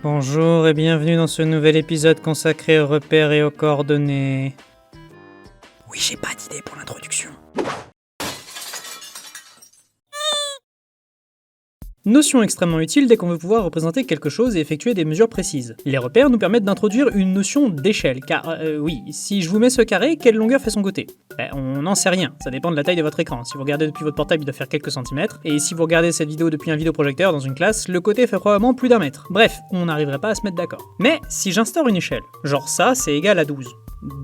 Bonjour et bienvenue dans ce nouvel épisode consacré aux repères et aux coordonnées. Oui, j'ai pas d'idée pour l'introduction. Notion extrêmement utile dès qu'on veut pouvoir représenter quelque chose et effectuer des mesures précises. Les repères nous permettent d'introduire une notion d'échelle, car oui, si je vous mets ce carré, quelle longueur fait son côté? On n'en sait rien, ça dépend de la taille de votre écran. Si vous regardez depuis votre portable, il doit faire quelques centimètres, et si vous regardez cette vidéo depuis un vidéoprojecteur dans une classe, le côté fait probablement plus d'1 mètre. Bref, on n'arriverait pas à se mettre d'accord. Mais si j'instaure une échelle, genre ça, c'est égal à 12.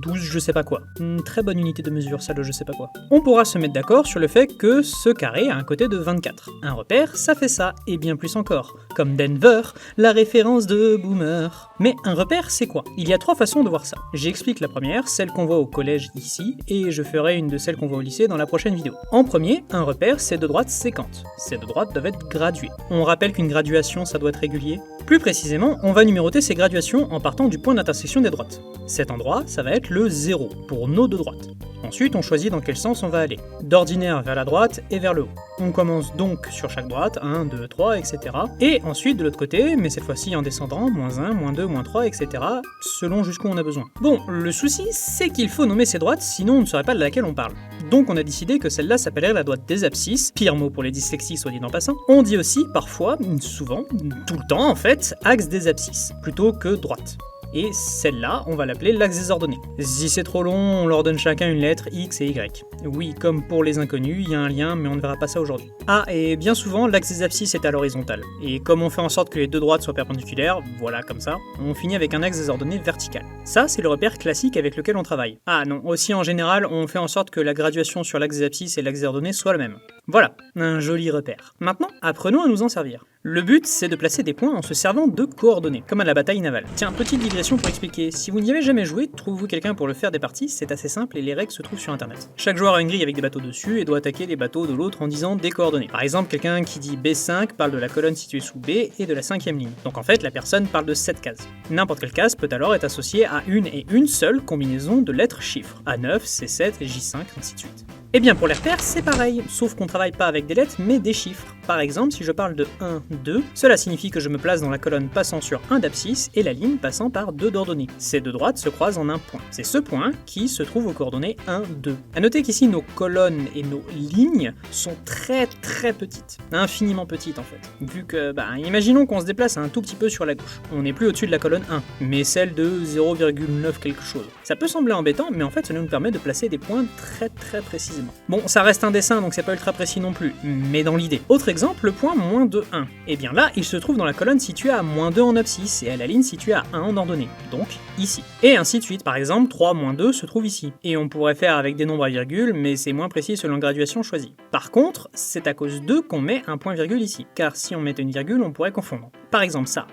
12 je sais pas quoi. Une très bonne unité de mesure, ça, le je sais pas quoi. On pourra se mettre d'accord sur le fait que ce carré a un côté de 24. Un repère, ça fait ça, et bien plus encore. Comme Denver, la référence de Boomer. Mais un repère, c'est quoi? Il y a 3 façons de voir ça. J'explique la première, celle qu'on voit au collège ici, et je ferai une de celles qu'on voit au lycée dans la prochaine vidéo. En premier, un repère, c'est de droite séquente. Ces deux droites doivent être graduées. On rappelle qu'une graduation, ça doit être régulier. Plus précisément, on va numéroter ces graduations en partant du point d'intersection des droites. Cet endroit, ça va être le 0 pour nos deux droites. Ensuite, on choisit dans quel sens on va aller, d'ordinaire vers la droite et vers le haut. On commence donc sur chaque droite, 1, 2, 3, etc. Et ensuite de l'autre côté, mais cette fois-ci en descendant, -1, -2, -3, etc. selon jusqu'où on a besoin. Bon, le souci, c'est qu'il faut nommer ces droites, sinon on ne saurait pas de laquelle on parle. Donc on a décidé que celle-là s'appellerait la droite des abscisses, pire mot pour les dyslexiques soit dit en passant. On dit aussi, parfois, souvent, tout le temps en fait, axe des abscisses, plutôt que droite. Et celle-là, on va l'appeler l'axe des ordonnées. Si c'est trop long, on leur donne chacun une lettre, X et Y. Oui, comme pour les inconnus, il y a un lien, mais on ne verra pas ça aujourd'hui. Ah, et bien souvent, l'axe des abscisses est à l'horizontale. Et comme on fait en sorte que les deux droites soient perpendiculaires, voilà comme ça, on finit avec un axe des ordonnées vertical. Ça, c'est le repère classique avec lequel on travaille. Ah non, aussi en général, on fait en sorte que la graduation sur l'axe des abscisses et l'axe des ordonnées soit la même. Voilà, un joli repère. Maintenant, apprenons à nous en servir. Le but, c'est de placer des points en se servant de coordonnées, comme à la bataille navale. Tiens, petite digression pour expliquer. Si vous n'y avez jamais joué, trouvez-vous quelqu'un pour le faire des parties, c'est assez simple et les règles se trouvent sur internet. Chaque joueur a une grille avec des bateaux dessus et doit attaquer les bateaux de l'autre en disant des coordonnées. Par exemple, quelqu'un qui dit B5 parle de la colonne située sous B et de la 5e ligne. Donc en fait, la personne parle de cette case. N'importe quelle case peut alors être associée à une et une seule combinaison de lettres chiffres. A9, C7, J5, ainsi de suite. Et bien pour les repères, c'est pareil, sauf qu'on travaille pas avec des lettres, mais des chiffres. Par exemple, si je parle de 1, 2, cela signifie que je me place dans la colonne passant sur 1 d'abscisse et la ligne passant par 2 d'ordonnées. Ces deux droites se croisent en un point. C'est ce point qui se trouve aux coordonnées 1, 2. A noter qu'ici, nos colonnes et nos lignes sont très petites, infiniment petites en fait. Vu que, imaginons qu'on se déplace un tout petit peu sur la gauche. On n'est plus au-dessus de la colonne 1, mais celle de 0,9 quelque chose. Ça peut sembler embêtant, mais en fait, ça nous permet de placer des points très précisément. Bon, ça reste un dessin, donc c'est pas ultra précis non plus, mais dans l'idée. Autre exemple, le point -2, 1. Et bien là, il se trouve dans la colonne située à -2 en abscisse et à la ligne située à 1 en ordonnée, donc ici. Et ainsi de suite, par exemple, 3 -2 se trouve ici. Et on pourrait faire avec des nombres à virgule, mais c'est moins précis selon la graduation choisie. Par contre, c'est à cause d'eux qu'on met un point virgule ici, car si on mettait une virgule, on pourrait confondre. Par exemple ça.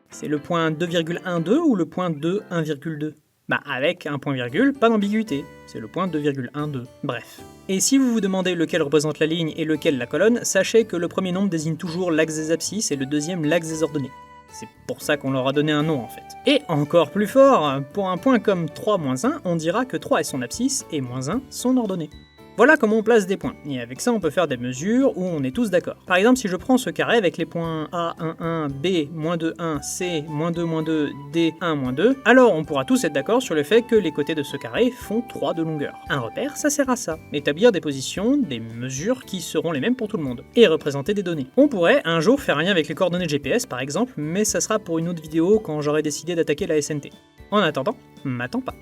C'est le point 2,12 ou le point 2, 1,2 ? Avec un point virgule, pas d'ambiguïté, c'est le point 2,12. Bref. Et si vous vous demandez lequel représente la ligne et lequel la colonne, sachez que le premier nombre désigne toujours l'axe des abscisses et le deuxième l'axe des ordonnées. C'est pour ça qu'on leur a donné un nom en fait. Et encore plus fort, pour un point comme 3 -1, on dira que 3 est son abscisse et -1 son ordonnée. Voilà comment on place des points, et avec ça on peut faire des mesures où on est tous d'accord. Par exemple, si je prends ce carré avec les points A, 1, 1, B, -2, 1, C, -2, -2, D, 1, -2, alors on pourra tous être d'accord sur le fait que les côtés de ce carré font 3 de longueur. Un repère, ça sert à ça, établir des positions, des mesures qui seront les mêmes pour tout le monde, et représenter des données. On pourrait un jour faire un lien avec les coordonnées de GPS par exemple, mais ça sera pour une autre vidéo quand j'aurai décidé d'attaquer la SNT. En attendant, m'attends pas.